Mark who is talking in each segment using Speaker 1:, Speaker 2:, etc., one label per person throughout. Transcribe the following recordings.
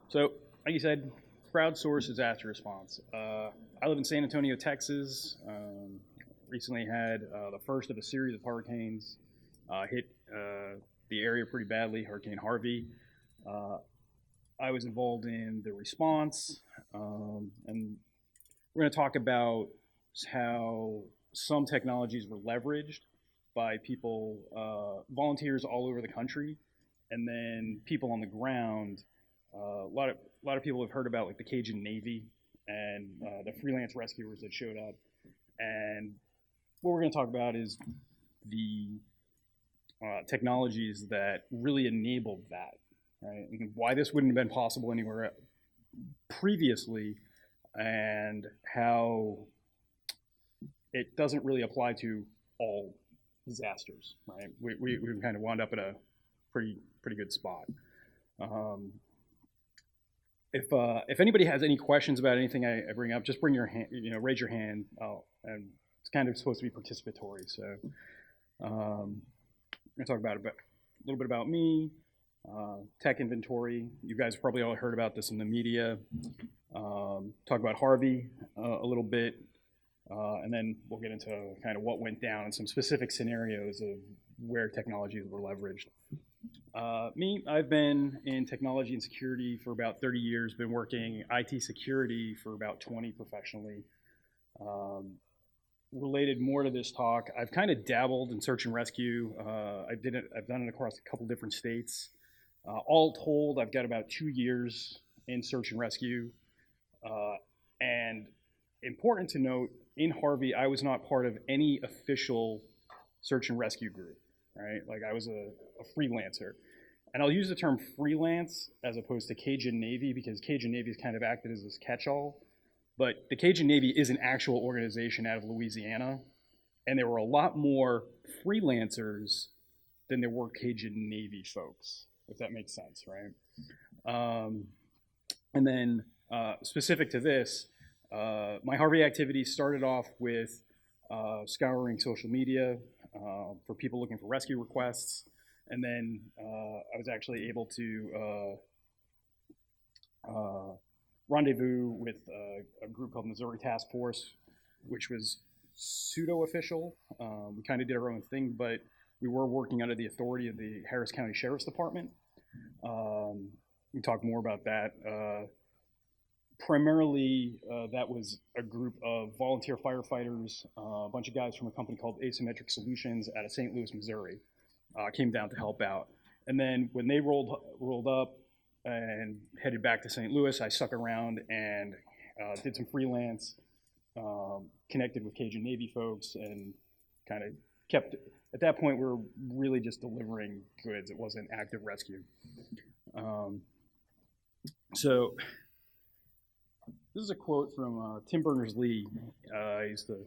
Speaker 1: So, like you said, crowdsourced disaster response. I live in San Antonio, Texas. Recently had the first of a series of hurricanes hit the area pretty badly, Hurricane Harvey. I was involved in the response, and we're going to talk about how some technologies were leveraged by people, volunteers all over the country, and then people on the ground. A lot of people have heard about like the Cajun Navy and the freelance rescuers that showed up. And what we're going to talk about is the technologies that really enabled that, right? And why this wouldn't have been possible anywhere previously, and how it doesn't really apply to all disasters, right? We kind of wound up in a pretty good spot. If anybody has any questions about anything I bring up, just bring your hand, raise your hand. And it's kind of supposed to be participatory. So I'm gonna talk about a little bit about me, tech inventory. You guys probably all heard about this in the media. Talk about Harvey a little bit, and then we'll get into kind of what went down and some specific scenarios of where technologies were leveraged. I've been in technology and security for about 30 years, been working IT security for about 20 professionally. Related more to this talk, I've kind of dabbled in search and rescue. I've done it across a couple different states. All told, I've got about 2 years in search and rescue. And important to note, in Harvey, I was not part of any official search and rescue group, right? Like I was a freelancer. And I'll use the term freelance as opposed to Cajun Navy, because Cajun Navy has kind of acted as this catch-all. But the Cajun Navy is an actual organization out of Louisiana, and there were a lot more freelancers than there were Cajun Navy folks, if that makes sense, right? And then specific to this, my Harvey activities started off with scouring social media for people looking for rescue requests. And then I was actually able to rendezvous with a group called Missouri Task Force, which was pseudo-official. We kind of did our own thing, but we were working under the authority of the Harris County Sheriff's Department. We can talk more about that. Primarily, that was a group of volunteer firefighters, a bunch of guys from a company called Asymmetric Solutions out of St. Louis, Missouri. Came down to help out. And then when they rolled up and headed back to St. Louis, I stuck around and did some freelance, connected with Cajun Navy folks, and kind of kept, at that point, we were really just delivering goods. It wasn't active rescue. So this is a quote from Tim Berners-Lee. He's the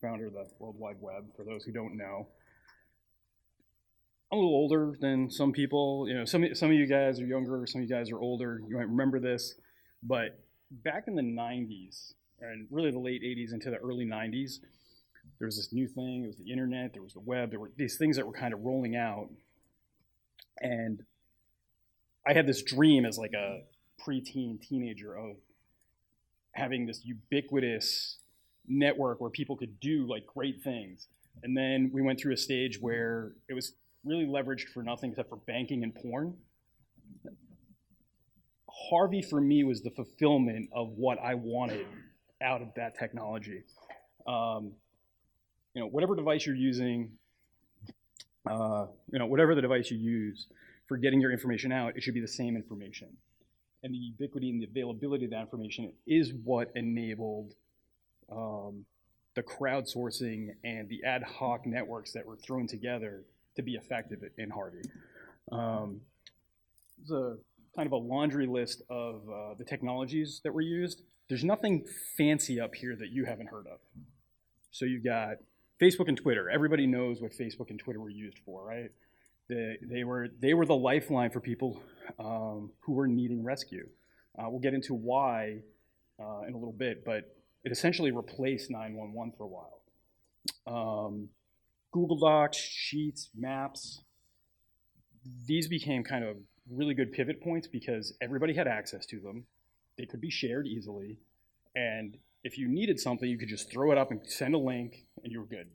Speaker 1: founder of the World Wide Web, for those who don't know. I'm a little older than some people. Some of you guys are younger, some of you guys are older. You might remember this, but back in the 90s, and really the late 80s into the early 90s, there was this new thing. It was the internet, there was the web, there were these things that were kind of rolling out. And I had this dream as like a preteen teenager of having this ubiquitous network where people could do like great things. And then we went through a stage where it was really leveraged for nothing except for banking and porn. Harvey for me was the fulfillment of what I wanted out of that technology. Whatever device you're using, whatever the device you use for getting your information out, it should be the same information. And the ubiquity and the availability of that information is what enabled the crowdsourcing and the ad hoc networks that were thrown together to be effective in Harvey. There's a kind of a laundry list of the technologies that were used. There's nothing fancy up here that you haven't heard of. So you've got Facebook and Twitter. Everybody knows what Facebook and Twitter were used for, right? They were the lifeline for people who were needing rescue. We'll get into why in a little bit, but it essentially replaced 911 for a while. Google Docs, Sheets, Maps, these became kind of really good pivot points because everybody had access to them. They could be shared easily. And if you needed something, you could just throw it up and send a link and you were good.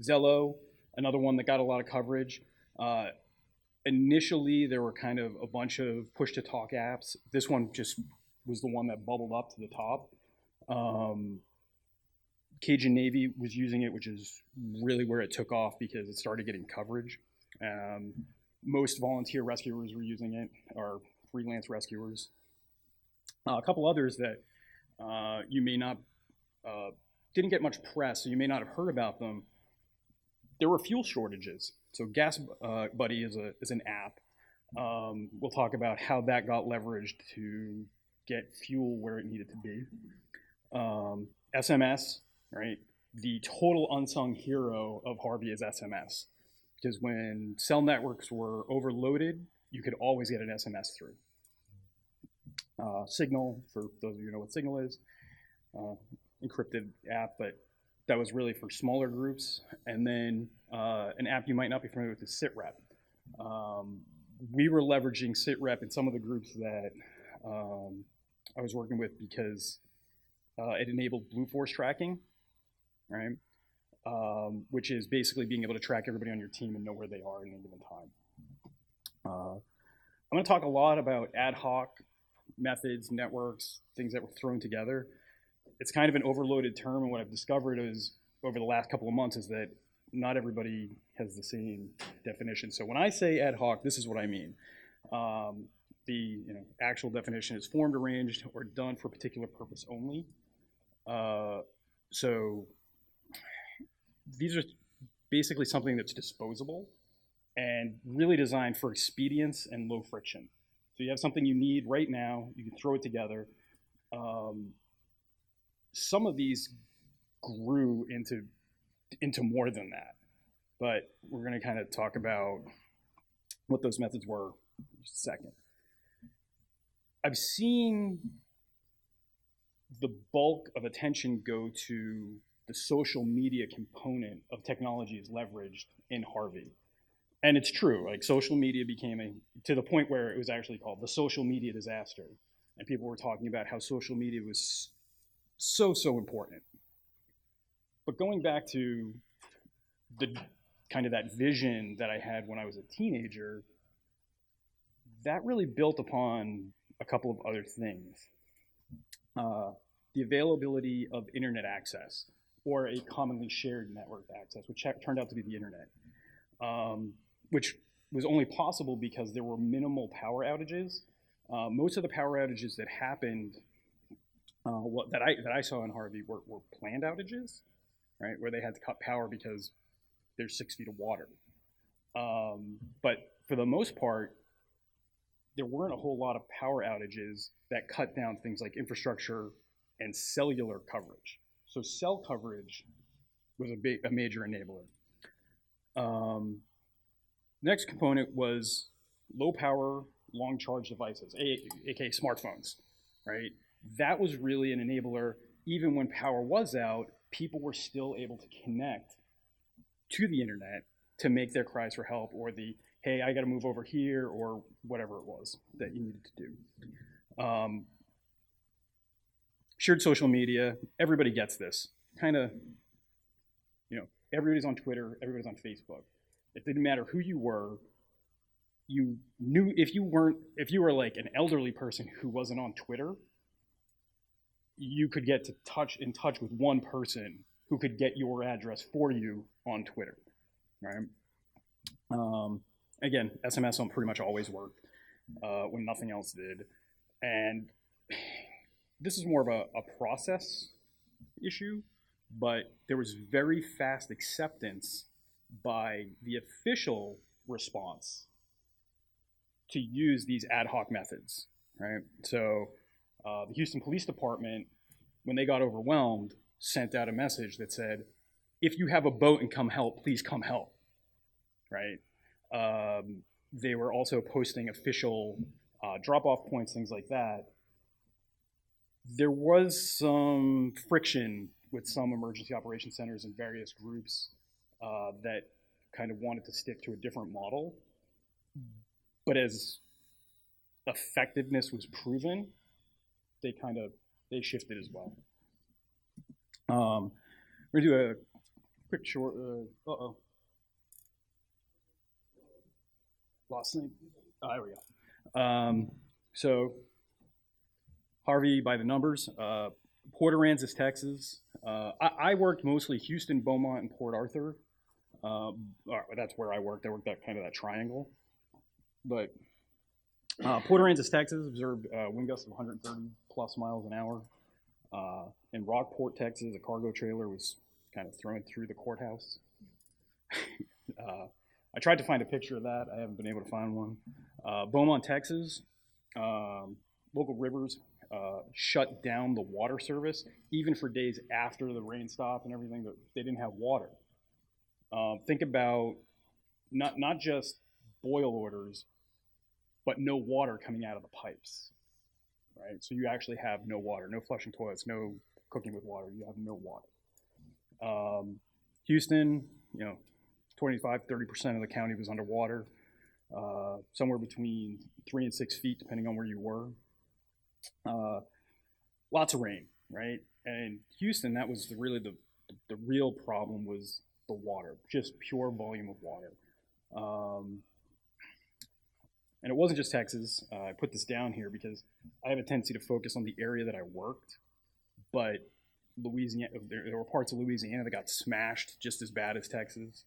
Speaker 1: Zelo, another one that got a lot of coverage. Initially, there were kind of a bunch of push-to-talk apps. This one just was the one that bubbled up to the top. Cajun Navy was using it, which is really where it took off because it started getting coverage. Most volunteer rescuers were using it, or freelance rescuers. A couple others that you may not, didn't get much press, so you may not have heard about them. There were fuel shortages. So Gasbuddy is an app. We'll talk about how that got leveraged to get fuel where it needed to be. SMS, right? The total unsung hero of Harvey is SMS. Because when cell networks were overloaded, you could always get an SMS through. Signal, for those of you who know what Signal is, encrypted app, but that was really for smaller groups. And then an app you might not be familiar with is SITREP. We were leveraging SITREP in some of the groups that I was working with because it enabled blue force tracking, right? Which is basically being able to track everybody on your team and know where they are at any given time. I'm going to talk a lot about ad hoc methods, networks, things that were thrown together. It's kind of an overloaded term, and what I've discovered is over the last couple of months is that not everybody has the same definition. So when I say ad hoc, this is what I mean. The actual definition is formed, arranged, or done for a particular purpose only. So these are basically something that's disposable and really designed for expedience and low friction. So you have something you need right now, you can throw it together. Some of these grew into more than that, but we're going to kind of talk about what those methods were in just a second. I've seen the bulk of attention go to the social media component of technologies leveraged in Harvey. And it's true, like social media became to the point where it was actually called the social media disaster. And people were talking about how social media was so important. But going back to the kind of that vision that I had when I was a teenager, that really built upon a couple of other things. The availability of internet access, or a commonly shared network access, which turned out to be the internet, which was only possible because there were minimal power outages. Most of the power outages that happened, that I saw in Harvey were planned outages, right, where they had to cut power because there's 6 feet of water. But for the most part, there weren't a whole lot of power outages that cut down things like infrastructure and cellular coverage. So cell coverage was a major enabler. Next component was low power, long charge devices, aka smartphones, right? That was really an enabler. Even when power was out, people were still able to connect to the internet to make their cries for help, or the, hey, I gotta move over here, or whatever it was that you needed to do. Shared social media, everybody gets this. Kind of, everybody's on Twitter, everybody's on Facebook. It didn't matter who you were. You knew if you were like an elderly person who wasn't on Twitter, you could get in touch with one person who could get your address for you on Twitter, right? Again, SMS pretty much always worked when nothing else did. And this is more of a process issue, but there was very fast acceptance by the official response to use these ad hoc methods, right? So the Houston Police Department, when they got overwhelmed, sent out a message that said, if you have a boat and come help, please come help, right? They were also posting official drop-off points, things like that. There was some friction with some emergency operations centers and various groups that kind of wanted to stick to a different model. but as effectiveness was proven, they shifted as well. We're gonna do a quick short. Lost thing. Oh, there we go. So Harvey by the numbers. Port Aransas, Texas. I worked mostly Houston, Beaumont, and Port Arthur. That's where I worked. I worked at kind of that triangle. But Port Aransas, Texas, observed wind gusts of 130 plus miles an hour. In Rockport, Texas, a cargo trailer was kind of thrown through the courthouse. I tried to find a picture of that. I haven't been able to find one. Beaumont, Texas, local rivers shut down the water service, even for days after the rain stopped and everything. That they didn't have water. Think about not just boil orders, but no water coming out of the pipes, right? So you actually have no water, no flushing toilets, no cooking with water. You have no water. Houston, 25-30% of the county was underwater, somewhere between 3 and 6 feet, depending on where you were. Lots of rain, right? And Houston, that was really the real problem was the water, just pure volume of water. And it wasn't just Texas. I put this down here because I have a tendency to focus on the area that I worked, but Louisiana, there were parts of Louisiana that got smashed just as bad as Texas.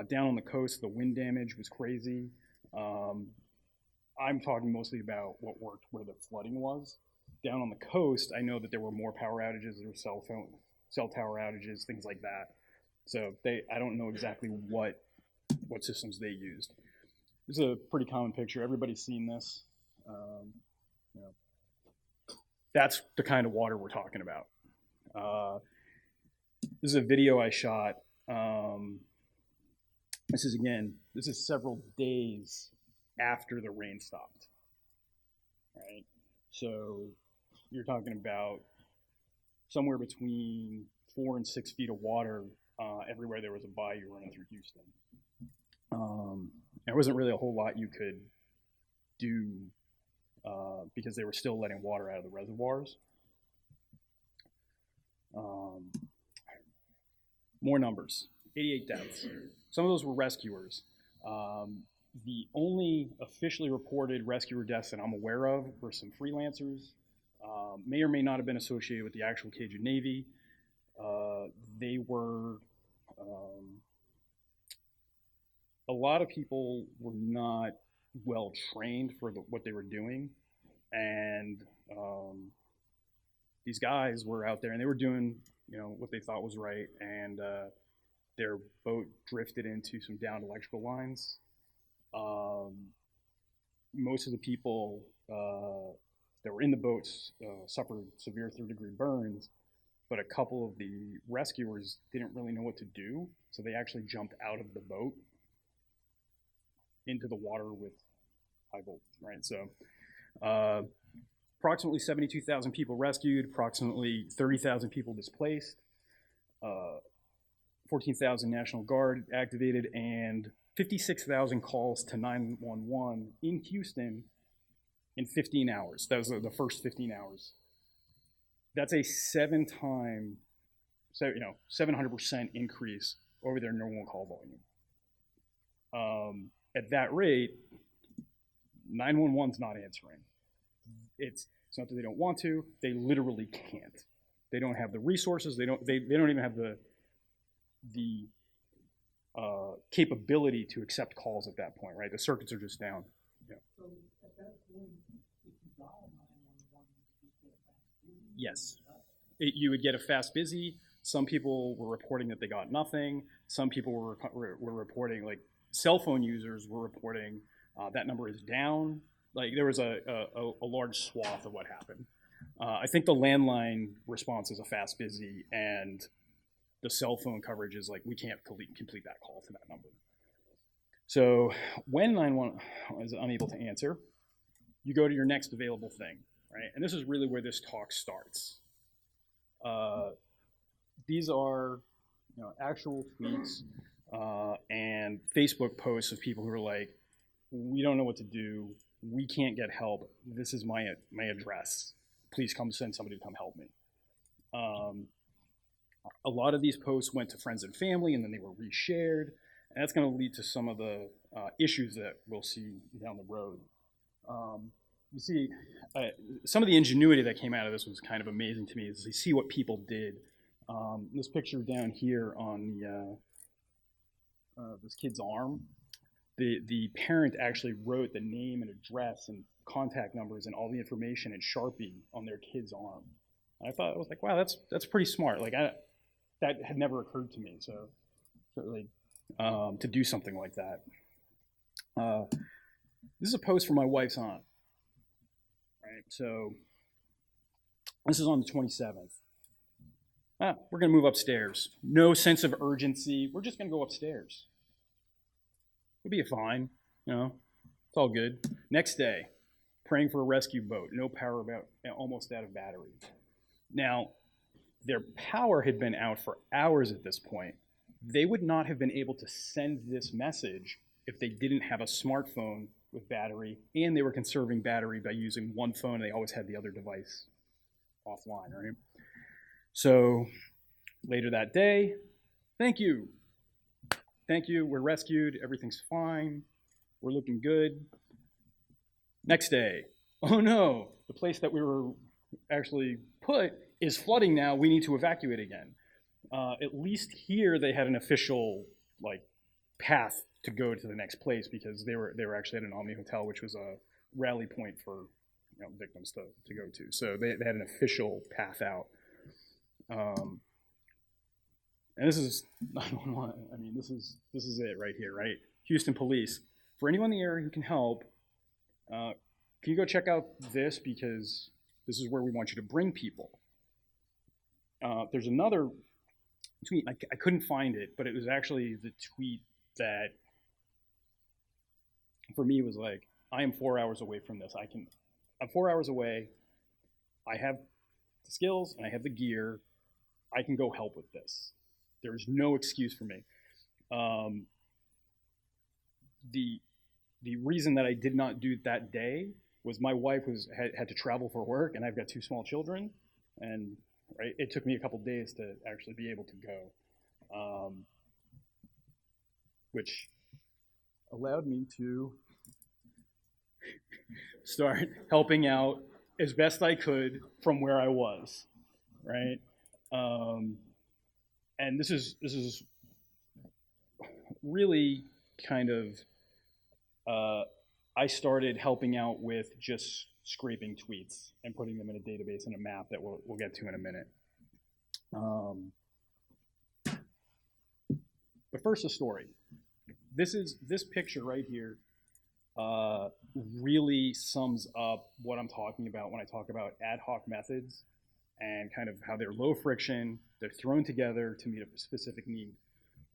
Speaker 1: Down on the coast, the wind damage was crazy. I'm talking mostly about what worked where the flooding was. Down on the coast, I know that there were more power outages, there were cell tower outages, things like that. So I don't know exactly what systems they used. This is a pretty common picture. Everybody's seen this. That's the kind of water we're talking about. This is a video I shot. This is several days after the rain stopped. Right? So you're talking about somewhere between 4 and 6 feet of water everywhere there was a bayou running through Houston. There wasn't really a whole lot you could do because they were still letting water out of the reservoirs. More numbers, 88 deaths. Some of those were rescuers. The only officially reported rescuer deaths that I'm aware of were some freelancers, may or may not have been associated with the actual Cajun Navy. They were, a lot of people were not well trained for what they were doing. And these guys were out there and they were doing, what they thought was right. And their boat drifted into some downed electrical lines. Most of the people that were in the boats suffered severe third-degree burns, but a couple of the rescuers didn't really know what to do, so they actually jumped out of the boat into the water with high voltage, right? So approximately 72,000 people rescued, approximately 30,000 people displaced, 14,000 National Guard activated, and 56,000 calls to 911 in Houston in 15 hours. That was the first 15 hours. That's a 700% increase over their normal call volume. At that rate, 911's not answering. It's not that they don't want to; they literally can't. They don't have the resources. They don't even have the capability to accept calls at that point, right? The circuits are just down. Yeah.
Speaker 2: So at that point, if you dial 911, you get a fast busy.
Speaker 1: Yes. You would get a fast busy. Some people were reporting that they got nothing. Some people were reporting, like cell phone users were reporting that number is down. Like there was a large swath of what happened. I think the landline response is a fast busy, and the cell phone coverage is like, we can't complete that call to that number. So when 911 is unable to answer, you go to your next available thing, right? And this is really where this talk starts. These are actual tweets and Facebook posts of people who are like, we don't know what to do. We can't get help. This is my address. Please come send somebody to come help me. A lot of these posts went to friends and family, and then they were reshared. And that's going to lead to some of the issues that we'll see down the road. You see, some of the ingenuity that came out of this was kind of amazing to me, is to see what people did. This picture down here on this kid's arm, the parent actually wrote the name and address and contact numbers and all the information in Sharpie on their kid's arm. And I thought, I was like, wow, that's pretty smart. Like, that had never occurred to me. So certainly to do something like that. This is a post from my wife's aunt. Right, so this is on the 27th. We're going to move upstairs. No sense of urgency. We're just going to go upstairs. It'll be fine. You know, it's all good. Next day, praying for a rescue boat. No power, almost out of battery. Now, their power had been out for hours at this point. They would not have been able to send this message if they didn't have a smartphone with battery, and they were conserving battery by using one phone, and they always had the other device offline, right? So later that day, thank you, we're rescued, everything's fine, we're looking good. Next day, oh no, the place that we were actually put is flooding now, we need to evacuate again. At least here they had an official path to go to the next place, because they were actually at an Omni Hotel, which was a rally point for victims to go to. So they had an official path out. And this is, this is it right here, right? Houston Police. For anyone in the area who can help, can you go check out this, because this is where we want you to bring people. There's another tweet, I couldn't find it, but it was actually the tweet that for me was like, I am 4 hours away from this. I'm 4 hours away. I have the skills and I have the gear. I can go help with this. There's no excuse for me. The reason that I did not do it that day was my wife had to travel for work, and I've got 2 small children, and right, it took me a couple days to actually be able to go, which allowed me to start helping out as best I could from where I was, right? And this is really kind of, I started helping out with just scraping tweets and putting them in a database and a map that we'll get to in a minute. But first, the story. This picture right here really sums up what I'm talking about when I talk about ad hoc methods and kind of how they're low friction, they're thrown together to meet a specific need.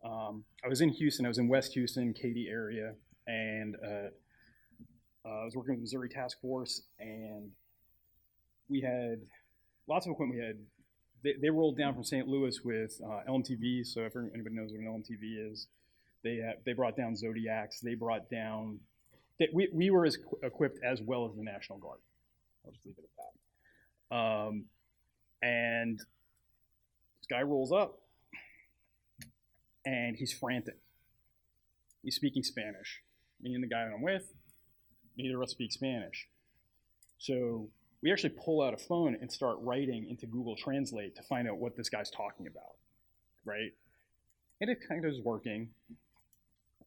Speaker 1: I was in Houston, I was in West Houston, Katy area, and I was working with the Missouri Task Force, and we had lots of equipment. They rolled down from St. Louis with LMTVs, so if anybody knows what an LMTV is, they brought down Zodiacs, they brought down, we were as equipped as well as the National Guard. I'll just leave it at that. And this guy rolls up, and he's frantic. He's speaking Spanish. Me and the guy that I'm with, neither of us speak Spanish. So we actually pull out a phone and start writing into Google Translate to find out what this guy's talking about, right? And it kind of is working.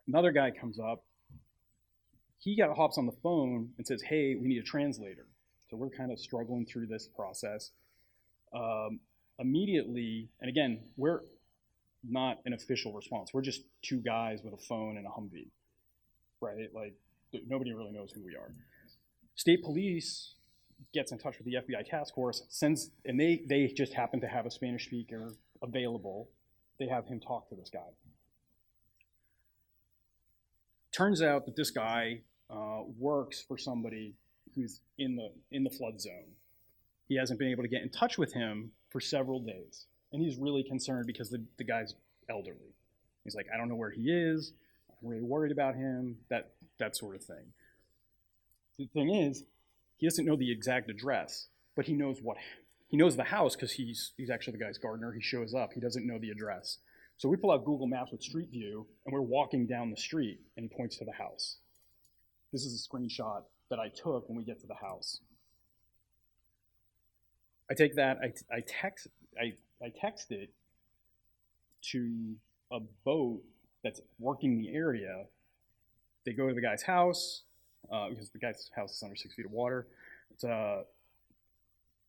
Speaker 1: Another guy comes up. He hops on the phone and says, hey, we need a translator. So we're kind of struggling through this process. Immediately, and again, we're not an official response. We're just 2 guys with a phone and a Humvee, right? Like, nobody really knows who we are. State police gets in touch with the FBI task force, and they just happen to have a Spanish speaker available. They have him talk to this guy. Turns out that this guy works for somebody who's in the flood zone. He hasn't been able to get in touch with him for several days, and he's really concerned because the guy's elderly. He's like, I don't know where he is. I'm really worried about him. That that sort of thing. The thing is, he doesn't know the exact address, but he knows the house because he's actually the guy's gardener. He shows up. He doesn't know the address. So we pull out Google Maps with Street View, and we're walking down the street, and he points to the house. This is a screenshot that I took when we get to the house. I take that, I text it to a boat that's working the area. They go to the guy's house, because the guy's house is under 6 feet of water. It's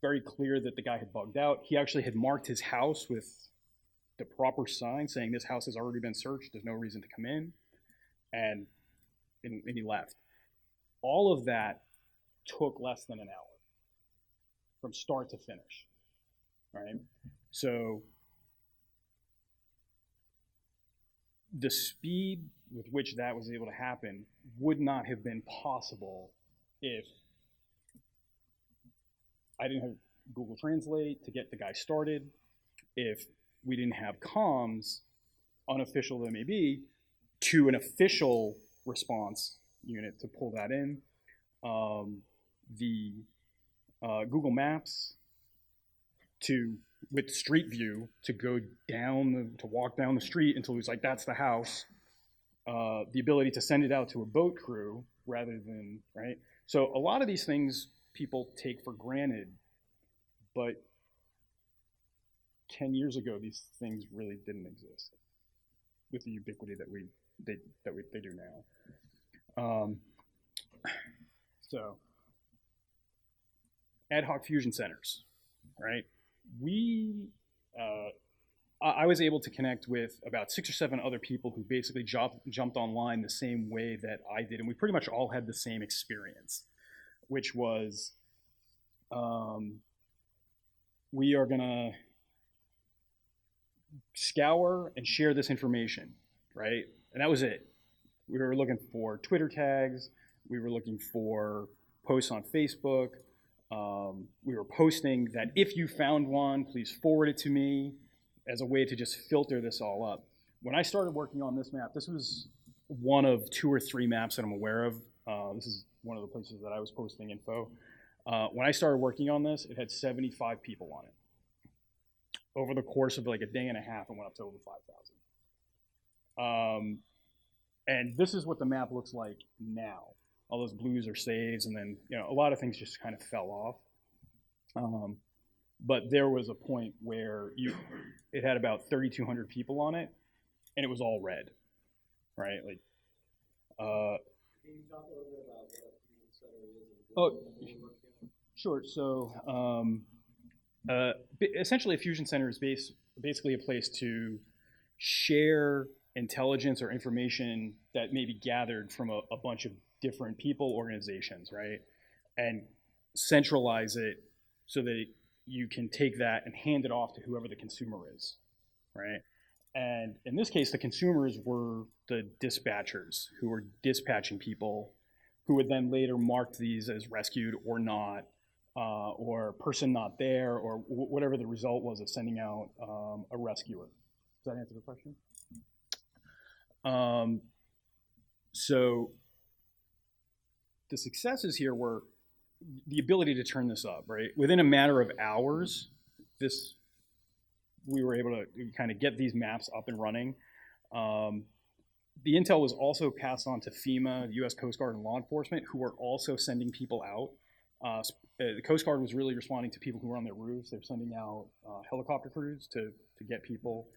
Speaker 1: very clear that the guy had bugged out. He actually had marked his house with the proper sign saying this house has already been searched, there's no reason to come in, and he left. All of that took less than an hour from start to finish, right? So the speed with which that was able to happen would not have been possible if I didn't have Google Translate to get the guy started, if we didn't have comms, unofficial they may be, to an official response unit to pull that in. The Google Maps with Street View to go down, to walk down the street until it was like, that's the house. The ability to send it out to a boat crew rather than, right? So a lot of these things people take for granted, but 10 years ago, these things really didn't exist with the ubiquity that they do now. So, Hoc Fusion Centers, right? I was able to connect with about 6 or 7 other people who basically jumped online the same way that I did, and we pretty much all had the same experience, which was we are gonna scour and share this information, right? And that was it. We were looking for Twitter tags. We were looking for posts on Facebook. We were posting that if you found one, please forward it to me as a way to just filter this all up. When I started working on this map, this was one of 2 or 3 maps that I'm aware of. This is one of the places that I was posting info. When I started working on this, it had 75 people on it. Over the course of like a day and a half, it went up to over 5,000. And this is what the map looks like now. All those blues are saves, and then a lot of things just kind of fell off. But there was a point where it had about 3,200 people on it, and it was all red, right? Like,
Speaker 3: Can you talk a little bit about what a fusion center is? And
Speaker 1: sure. So essentially, a fusion center is basically a place to share intelligence or information that may be gathered from a bunch of different people, organizations, right? And centralize it so that you can take that and hand it off to whoever the consumer is, right? And in this case, the consumers were the dispatchers who were dispatching people who would then later mark these as rescued or not, or person not there, or whatever the result was of sending out a rescuer. Does that answer the question? So the successes here were the ability to turn this up, right? Within a matter of hours, we were able to kind of get these maps up and running. The intel was also passed on to FEMA, the U.S. Coast Guard, and law enforcement, who were also sending people out. The Coast Guard was really responding to people who were on their roofs. They're sending out helicopter crews to get people.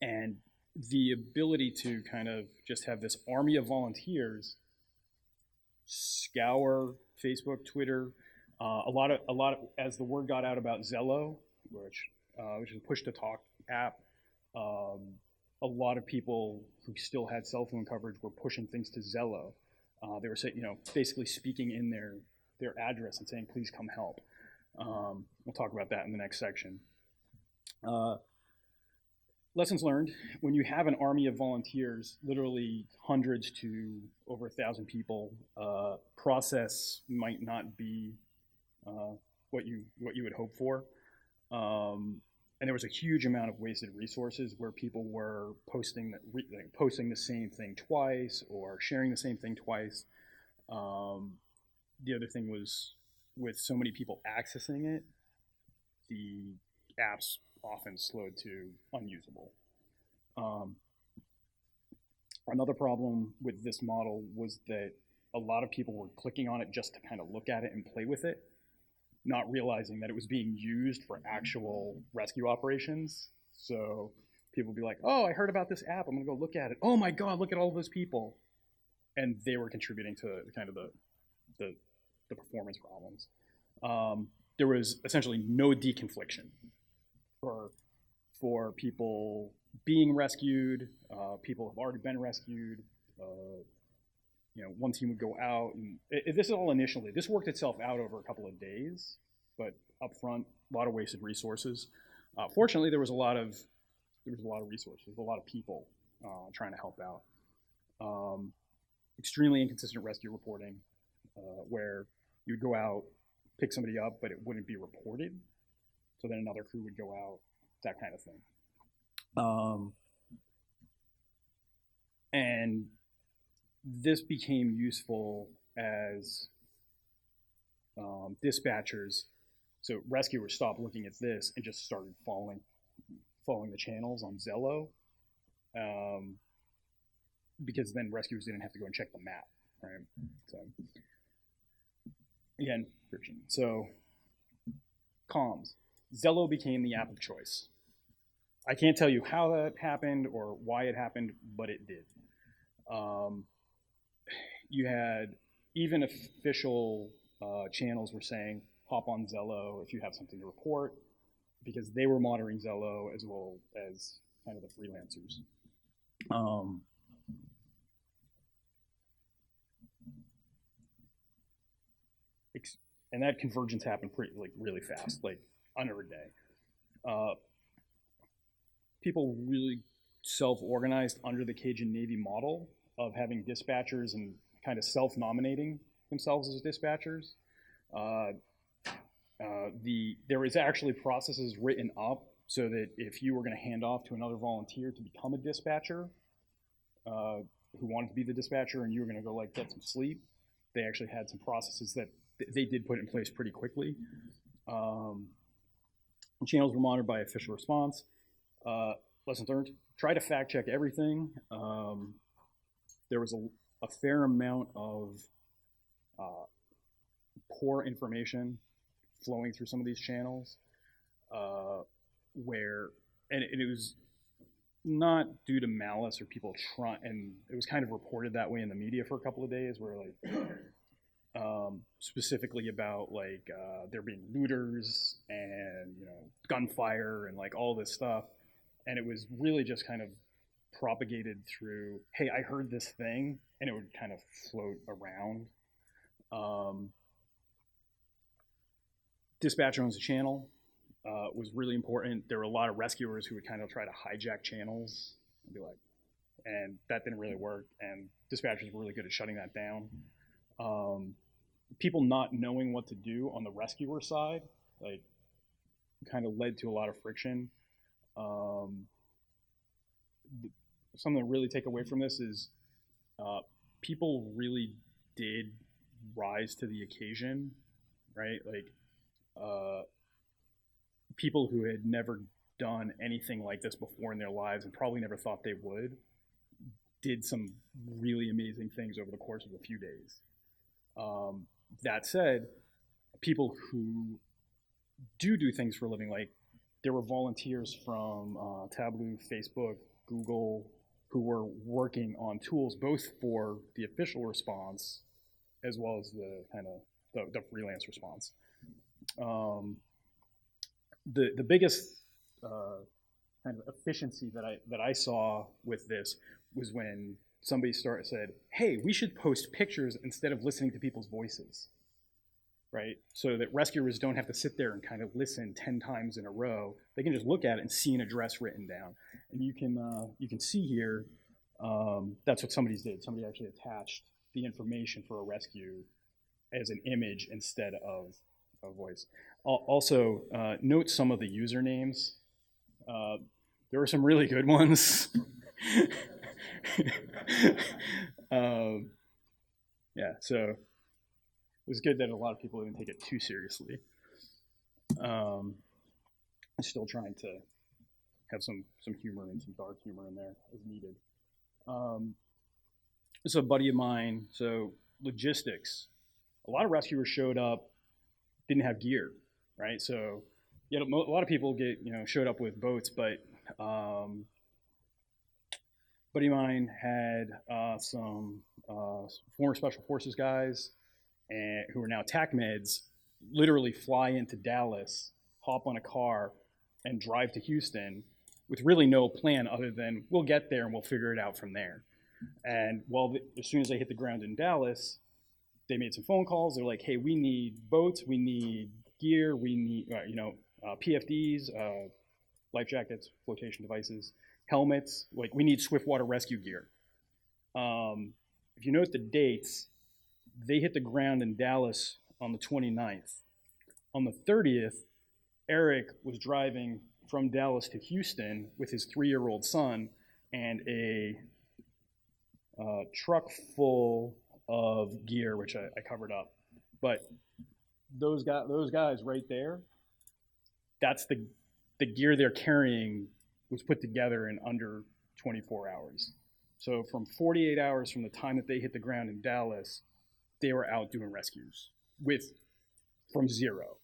Speaker 1: And the ability to kind of just have this army of volunteers scour Facebook, Twitter, a lot of as the word got out about Zelo, which is a push-to-talk app. A lot of people who still had cell phone coverage were pushing things to Zelo. They were saying, basically speaking in their address and saying, "Please come help." We'll talk about that in the next section. Lessons learned: when you have an army of volunteers, literally hundreds to over 1,000 people, process might not be what you would hope for. and there was a huge amount of wasted resources where people were posting the same thing twice or sharing the same thing twice. The other thing was, with so many people accessing it, the apps often slowed to unusable. Another problem with this model was that a lot of people were clicking on it just to kind of look at it and play with it, not realizing that it was being used for actual rescue operations. So people would be like, oh, I heard about this app, I'm gonna go look at it. Oh my God, look at all those people. And they were contributing to kind of the performance problems. There was essentially no deconfliction for people being rescued. People have already been rescued. One team would go out, and this is all initially. This worked itself out over a couple of days, but up front, a lot of wasted resources. Fortunately, there was a lot of resources, a lot of people trying to help out. Extremely inconsistent rescue reporting, where you'd go out, pick somebody up, but it wouldn't be reported. So then another crew would go out, that kind of thing. And this became useful as dispatchers. So rescuers stopped looking at this and just started following the channels on Zelo, because then rescuers didn't have to go and check the map, right? So again, friction. So comms. Zelo became the app of choice. I can't tell you how that happened or why it happened, but it did. You had even official channels were saying, hop on Zelo if you have something to report, because they were monitoring Zelo as well as kind of the freelancers. And that convergence happened really fast, like under a day. People really self-organized under the Cajun Navy model of having dispatchers and kind of self-nominating themselves as dispatchers. There was actually processes written up so that if you were going to hand off to another volunteer to become a dispatcher, who wanted to be the dispatcher, and you were going to go like get some sleep, they actually had some processes that they did put in place pretty quickly. Channels were monitored by official response. Lessons learned: try to fact check everything. There was a fair amount of poor information flowing through some of these channels, and it was not due to malice or people trying, and it was kind of reported that way in the media for a couple of days, where specifically about there being looters and gunfire and all this stuff, and it was really just kind of propagated through, hey, I heard this thing, and it would kind of float around. Dispatcher owns a channel was really important. There were a lot of rescuers who would kind of try to hijack channels and be like, and that didn't really work, and dispatchers were really good at shutting that down. People not knowing what to do on the rescuer side, kind of led to a lot of friction. Something to really take away from this is people really did rise to the occasion, right? People who had never done anything like this before in their lives and probably never thought they would, did some really amazing things over the course of a few days. That said, people who do things for a living, there were volunteers from Tableau, Facebook, Google, who were working on tools both for the official response as well as the kind of the freelance response. The biggest kind of efficiency that I saw with this was when somebody said, hey, we should post pictures instead of listening to people's voices, right? So that rescuers don't have to sit there and kind of listen 10 times in a row. They can just look at it and see an address written down. And you can see here, that's what somebody did. Somebody actually attached the information for a rescue as an image instead of a voice. Also, note some of the usernames There were some really good ones. Yeah, so it was good that a lot of people didn't take it too seriously. I'm still trying to have some humor and some dark humor in there as needed. This is a buddy of mine. So logistics. A lot of rescuers showed up, didn't have gear, right? So a lot of people showed up with boats, but buddy of mine had some former special forces guys who are now TAC meds literally fly into Dallas, hop on a car, and drive to Houston with really no plan other than we'll get there and we'll figure it out from there. And as soon as they hit the ground in Dallas, they made some phone calls. They're like, hey, we need boats, we need gear, we need PFDs, life jackets, flotation devices, helmets. Like, we need swiftwater rescue gear. If you note the dates, they hit the ground in Dallas on the 29th. On the 30th, Eric was driving from Dallas to Houston with his 3-year-old son and a truck full of gear, which I covered up. But those guys right there, that's the gear they're carrying was put together in under 24 hours. So from 48 hours from the time that they hit the ground in Dallas, they were out doing rescues from zero.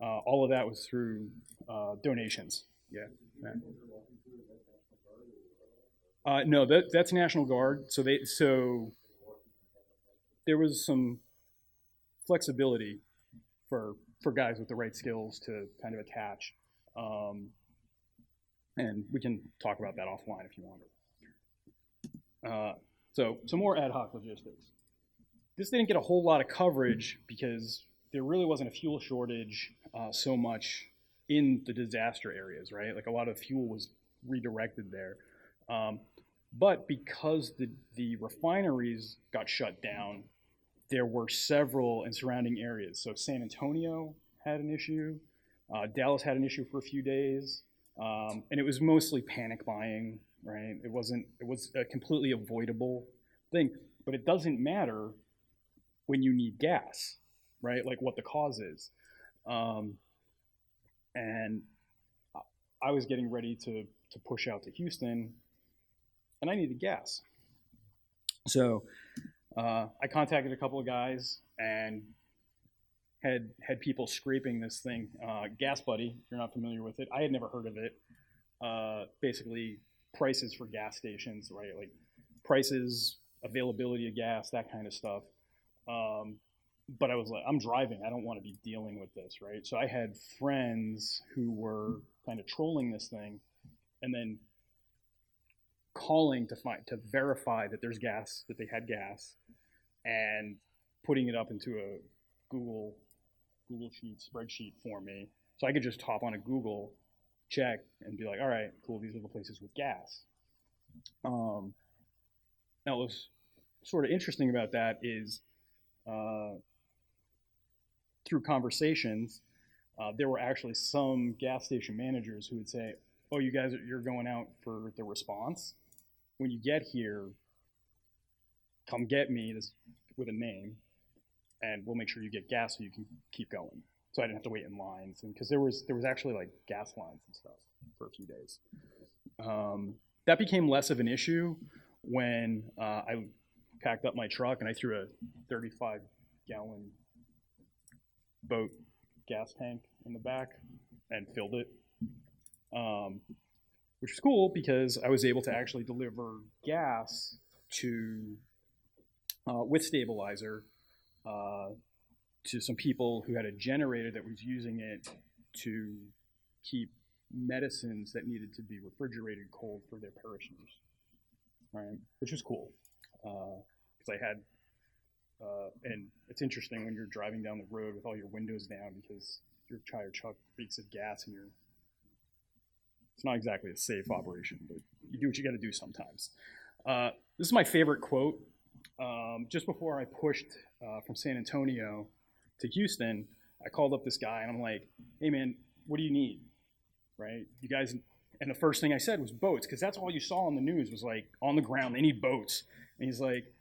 Speaker 1: All of that was through donations. Yeah. No, that's National Guard. So there was some flexibility for guys with the right skills to kind of attach. And we can talk about that offline if you want. So some more ad hoc logistics. This didn't get a whole lot of coverage because there really wasn't a fuel shortage so much in the disaster areas, right? Like, a lot of fuel was redirected there. But because the refineries got shut down, there were several in surrounding areas. So San Antonio had an issue. Dallas had an issue for a few days. And it was mostly panic buying, right? It was a completely avoidable thing. But it doesn't matter when you need gas, right? Like, what the cause is. And I was getting ready to push out to Houston, and I needed gas. So I contacted a couple of guys and had people scraping this thing, Gasbuddy, if you're not familiar with it. I had never heard of it. Basically, prices for gas stations, right? Like, prices, availability of gas, that kind of stuff. But I was like, I'm driving. I don't want to be dealing with this, right? So I had friends who were kind of trolling this thing and then calling to verify that there's gas, that they had gas, and putting it up into a Google sheet, spreadsheet for me. So I could just hop on a Google, check, and be like, all right, cool, these are the places with gas. Now, what's sort of interesting about that is through conversations, there were actually some gas station managers who would say, oh, you're going out for the response. When you get here, come get me, this with a name, and we'll make sure you get gas so you can keep going. So I didn't have to wait in lines, and because there was actually like gas lines and stuff for a few days. That became less of an issue when I packed up my truck and I threw a 35-gallon boat gas tank in the back and filled it, which was cool because I was able to actually deliver gas to with stabilizer to some people who had a generator that was using it to keep medicines that needed to be refrigerated cold for their parishioners, right? Which was cool because I had, and it's interesting when you're driving down the road with all your windows down because your tire truck reeks of gas and it's not exactly a safe operation, but you do what you got to do sometimes. This is my favorite quote. Just before I pushed from San Antonio to Houston, I called up this guy and I'm like, hey man, what do you need? Right? You guys, And the first thing I said was boats, because that's all you saw on the news was like, on the ground, they need boats. And he's like,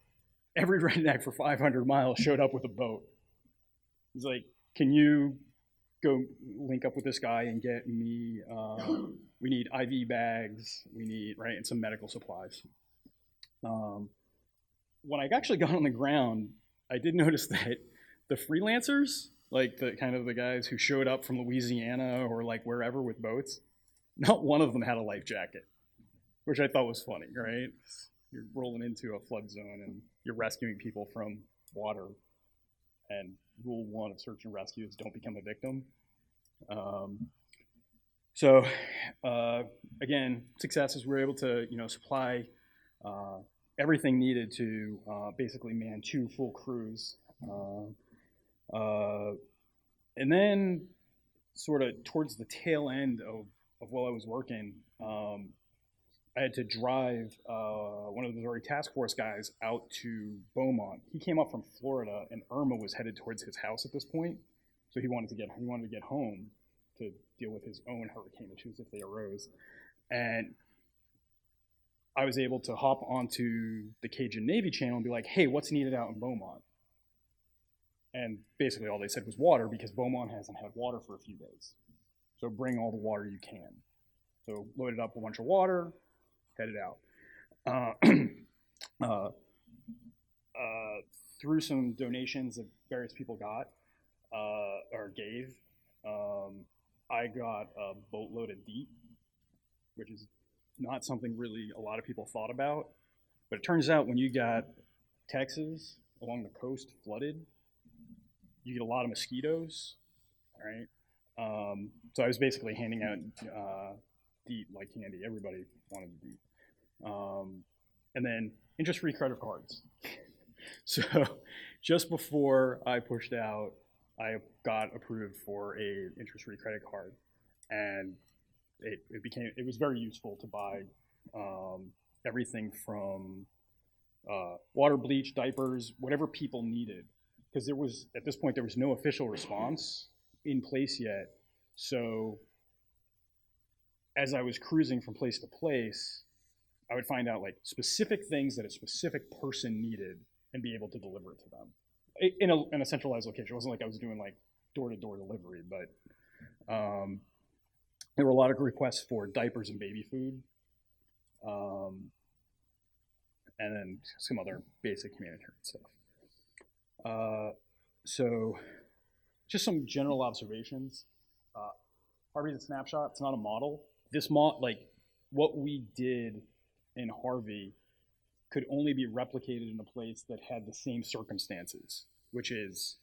Speaker 1: every redneck for 500 miles showed up with a boat. He's like, can you go link up with this guy and get me, we need IV bags, we need, right, and some medical supplies. When I actually got on the ground, I did notice that the freelancers, like the kind of the guys who showed up from Louisiana or like wherever with boats, not one of them had a life jacket, which I thought was funny, right? You're rolling into a flood zone and you're rescuing people from water, and rule 1 of search and rescue is don't become a victim. Again, success is we're able to, supply everything needed to basically man 2 full crews. And then sort of towards the tail end of while I was working, I had to drive one of the Missouri task force guys out to Beaumont. He came up from Florida, and Irma was headed towards his house at this point, so he wanted to get home to deal with his own hurricane issues if they arose. And I was able to hop onto the Cajun Navy channel and be like, hey, what's needed out in Beaumont? And basically all they said was water, because Beaumont hasn't had water for a few days. So bring all the water you can. So loaded up a bunch of water, headed out. Through some donations that various people got or gave, I got a boatload of DEET, which is not something really a lot of people thought about. But it turns out when you got Texas along the coast flooded, you get a lot of mosquitoes, right? So I was basically handing out DEET like candy. Everybody wanted DEET. And then interest-free credit cards. So just before I pushed out, I got approved for a interest-free credit card, and it was very useful to buy everything from water, bleach, diapers, whatever people needed, because at this point there was no official response in place yet. So as I was cruising from place to place, I would find out like specific things that a specific person needed and be able to deliver it to them in a centralized location. It wasn't like I was doing like door-to-door delivery, but there were a lot of requests for diapers and baby food, and then some other basic humanitarian stuff. So just some general observations. Harvey's a snapshot. It's not a model. Like what we did in Harvey could only be replicated in a place that had the same circumstances, which is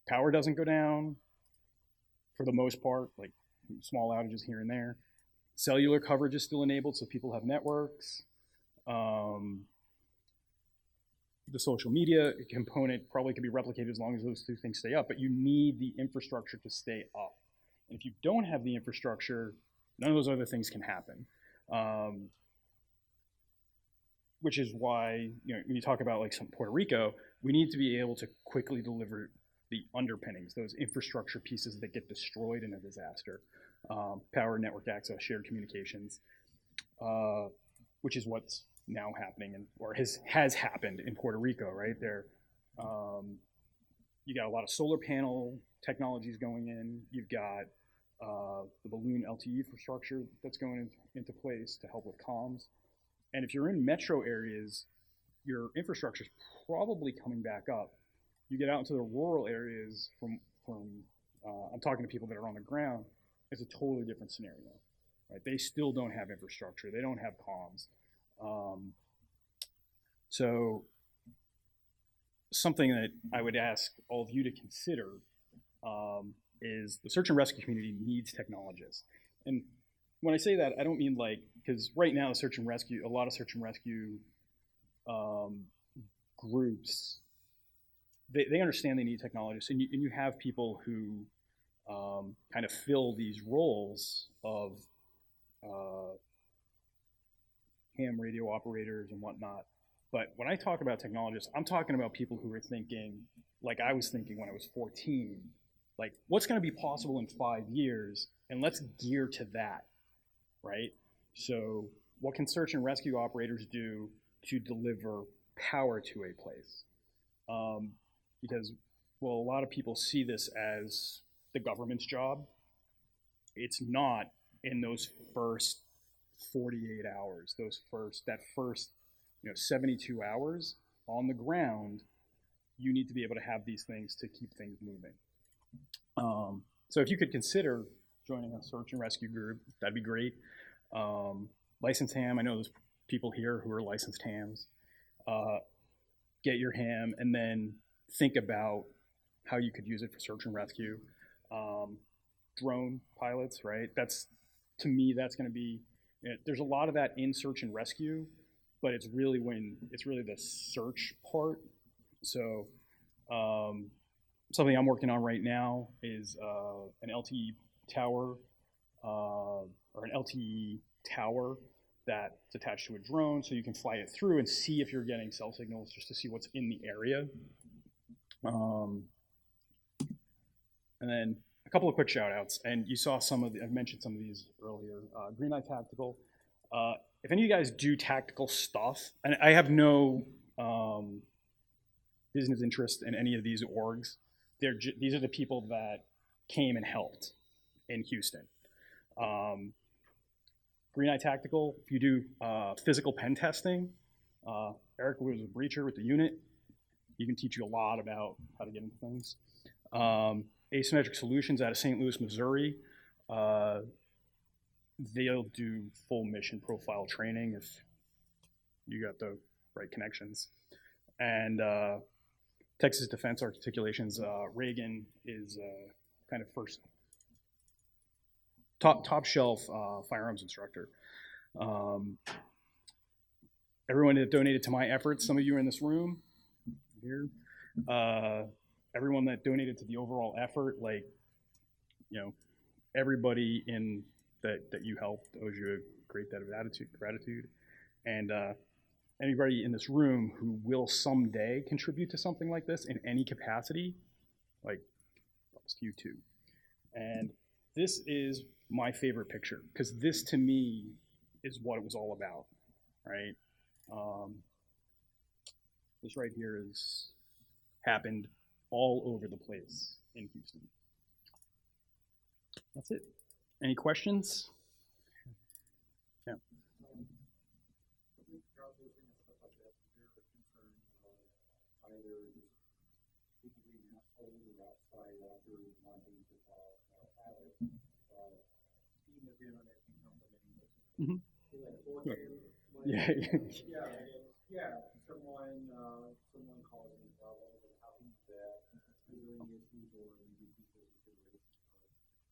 Speaker 1: power doesn't go down for the most part, like small outages here and there. Cellular coverage is still enabled, so people have networks. The social media component probably could be replicated as long as those 2 things stay up, but you need the infrastructure to stay up. And if you don't have the infrastructure, none of those other things can happen. Which is why, when you talk about like some Puerto Rico, we need to be able to quickly deliver the underpinnings, those infrastructure pieces that get destroyed in a disaster. Power, network access, shared communications, which is what's now happening or has happened in Puerto Rico, right? There, you got a lot of solar panel technologies going in. You've got the balloon LTE infrastructure that's going into place to help with comms. And if you're in metro areas, your infrastructure is probably coming back up. You get out into the rural areas from I'm talking to people that are on the ground, it's a totally different scenario, right? They still don't have infrastructure. They don't have comms. So something that I would ask all of you to consider is the search and rescue community needs technologists. And when I say that, I don't mean like, because right now a lot of search and rescue groups, they understand they need technologists, and you have people who kind of fill these roles of ham radio operators and whatnot. But when I talk about technologists, I'm talking about people who are thinking like I was thinking when I was 14, like what's going to be possible in 5 years, and let's gear to that. right? So what can search and rescue operators do to deliver power to a place? Because, well, a lot of people see this as the government's job. It's not in those first 48 hours, that first 72 hours on the ground. You need to be able to have these things to keep things moving. So if you could consider joining a search and rescue group, that'd be great. Licensed ham, I know there's people here who are licensed hams. Get your ham and then think about how you could use it for search and rescue. Drone pilots, right? To me, that's going to be, there's a lot of that in search and rescue, but it's really the search part. So something I'm working on right now is an LTE tower or an LTE tower that's attached to a drone, so you can fly it through and see if you're getting cell signals, just to see what's in the area. And then a couple of quick shout outs, and you saw I've mentioned some of these earlier. Green Eye Tactical. If any of you guys do tactical stuff, and I have no business interest in any of these orgs, these are the people that came and helped in Houston. Green Eye Tactical, if you do physical pen testing, Eric was a breacher with the unit. He can teach you a lot about how to get into things. Asymmetric Solutions out of St. Louis, Missouri. They'll do full mission profile training if you got the right connections. And Texas Defense Articulations, Reagan is kind of first top shelf firearms instructor. Everyone that donated to my efforts, some of you are in this room here. Everyone that donated to the overall effort, everybody in that you helped owes you a great debt of gratitude. And anybody in this room who will someday contribute to something like this in any capacity, props to you too. And this is my favorite picture, because this to me is what it was all about, right? This right here has happened all over the place in Houston. That's it. Any questions? Yeah.
Speaker 3: Crowdsourcing and stuff like that, is there a concern of either just people being assholes or outside actors wanting to have it, seeing that the internet can come from anywhere?
Speaker 1: Mm-hmm.
Speaker 3: Someone calls in a problem, and how can that, is there any issues or maybe people consideration of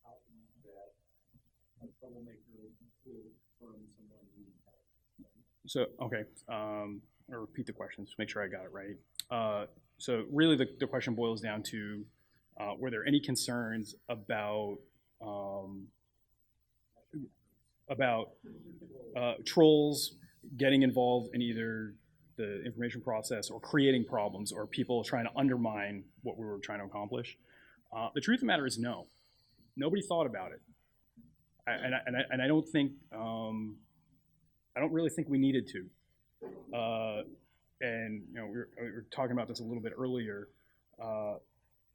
Speaker 3: how can that a troublemaker could from someone needing help?
Speaker 1: So, okay, I'll repeat the question to make sure I got it right. So really the question boils down to, were there any concerns about trolls getting involved in either the information process or creating problems, or people trying to undermine what we were trying to accomplish? The truth of the matter is no. Nobody thought about it. And I don't think, I don't really think we needed to. And we were talking about this a little bit earlier.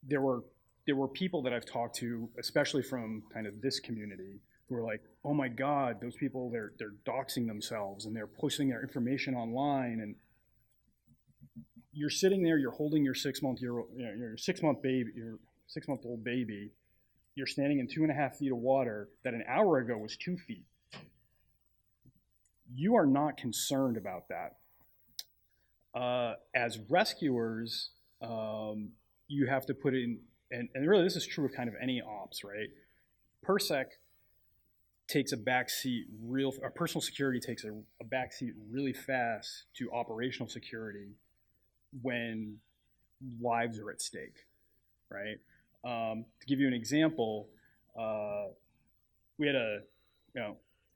Speaker 1: There were people that I've talked to, especially from kind of this community, who are like, oh my God, those people, they're doxing themselves and they're pushing their information online. And you're sitting there, you're holding your 6-month-old baby. You're standing in 2.5 feet of water that an hour ago was 2 feet. You are not concerned about that. As rescuers, you have to put in, and really this is true of kind of any ops, right? PERSEC takes a backseat, personal security takes a backseat really fast to operational security when lives are at stake, right? To give you an example, we had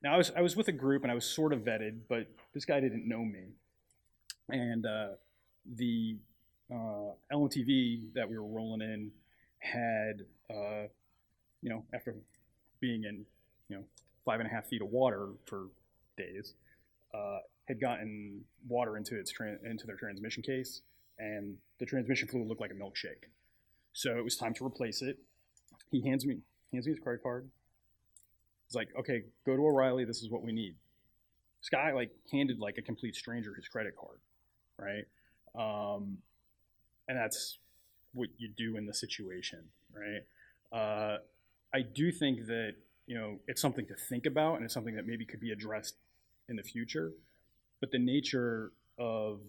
Speaker 1: now I was with a group and I was sort of vetted, but this guy didn't know me. And the LMTV that we were rolling in had, after being in, 5.5 feet of water for days, had gotten water into their transmission case, and the transmission fluid looked like a milkshake. So it was time to replace it. He hands me his credit card. He's like, okay, go to O'Reilly. This is what we need. This guy like handed like a complete stranger his credit card, right? And that's what you do in the situation, right? I do think that, you know, it's something to think about, and it's something that maybe could be addressed in the future. But the nature of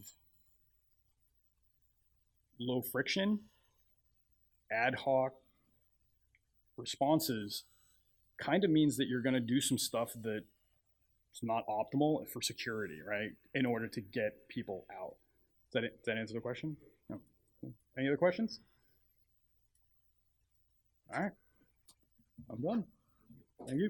Speaker 1: low friction, ad hoc responses kind of means that you're going to do some stuff that's not optimal for security, right? In order to get people out. Does that answer the question? No. Any other questions? All right. I'm done. Thank you.